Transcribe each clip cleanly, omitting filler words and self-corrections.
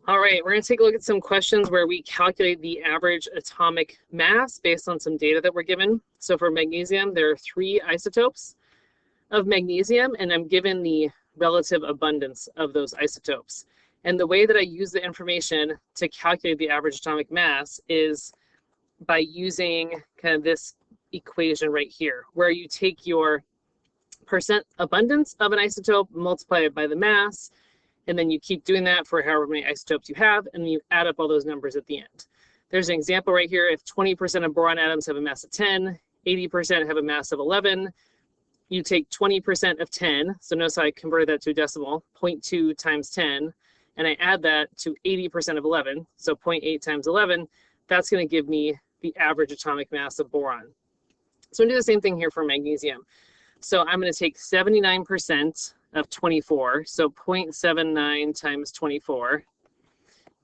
All right, we're going to take a look at some questions where we calculate the average atomic mass based on some data that we're given. So for magnesium, there are 3 isotopes of magnesium, and I'm given the relative abundance of those isotopes. And the way that I use the information to calculate the average atomic mass is by using kind of this equation right here, where you take your percent abundance of an isotope, multiply it by the mass, and then you keep doing that for however many isotopes you have, and then you add up all those numbers at the end. There's an example right here. If 20% of boron atoms have a mass of 10, 80% have a mass of 11, you take 20% of 10, so notice how I converted that to a decimal, 0.2 times 10, and I add that to 80% of 11, so 0.8 times 11, that's going to give me the average atomic mass of boron. So I'm going to do the same thing here for magnesium. So I'm going to take 79% of 24, so 0.79 times 24,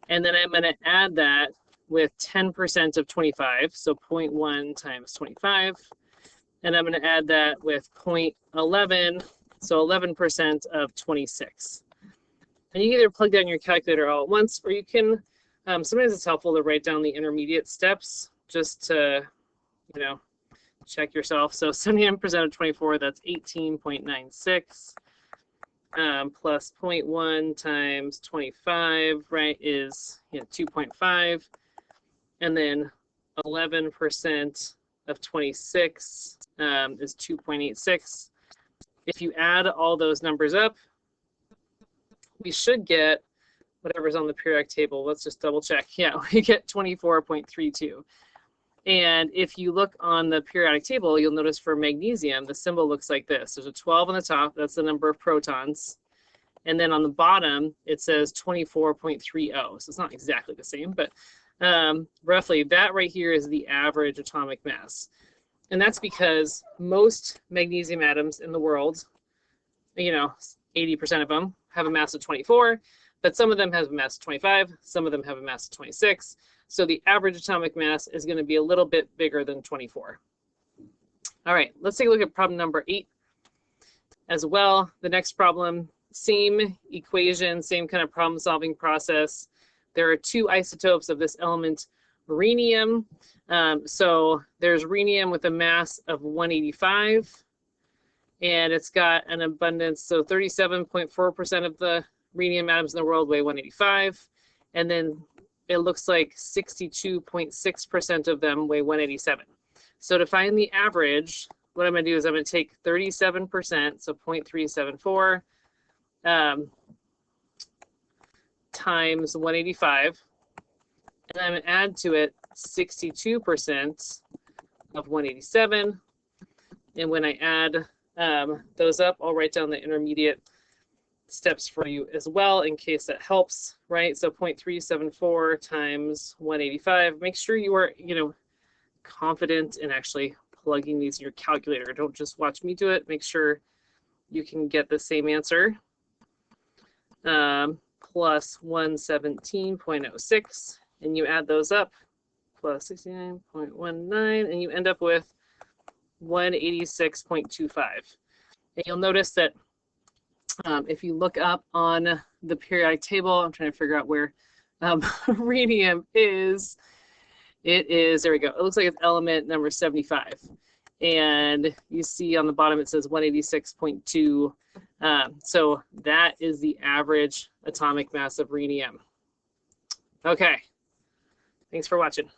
and then I'm going to add that with 10% of 25, so 0.1 times 25, and I'm going to add that with 0.11, so 11% of 26. And you can either plug that in your calculator all at once, or you can, sometimes it's helpful to write down the intermediate steps just to, check yourself. So 79% of 24, that's 18.96. Plus 0.1 times 25, right, is 2.5. And then 11% of 26 is 2.86. If you add all those numbers up, we should get whatever's on the periodic table. Let's just double check. Yeah, we get 24.32. And if you look on the periodic table, you'll notice for magnesium, the symbol looks like this. There's a 12 on the top, that's the number of protons. And then on the bottom, it says 24.30. So it's not exactly the same, but roughly that right here is the average atomic mass. And that's because most magnesium atoms in the world, 80% of them have a mass of 24, but some of them have a mass of 25, some of them have a mass of 26. So the average atomic mass is going to be a little bit bigger than 24. All right, let's take a look at problem number 8 as well. The next problem, same equation, same kind of problem solving process. There are 2 isotopes of this element, rhenium. So there's rhenium with a mass of 185, and it's got an abundance. So 37.4% of the rhenium atoms in the world weigh 185, and then it looks like 62.6% of them weigh 187. So to find the average, what I'm going to do is I'm going to take 37%, so 0.374, times 185, and I'm going to add to it 62% of 187. And when I add those up, I'll write down the intermediate steps for you as well in case that helps, right? So 0.374 times 185. Make sure you are, confident in actually plugging these in your calculator. Don't just watch me do it. Make sure you can get the same answer. Plus 117.06, and you add those up, plus 69.19, and you end up with 186.25. And you'll notice that if you look up on the periodic table, I'm trying to figure out where rhenium is. It is, there we go. It looks like it's element number 75. And you see on the bottom it says 186.2. So that is the average atomic mass of rhenium. Okay. Thanks for watching.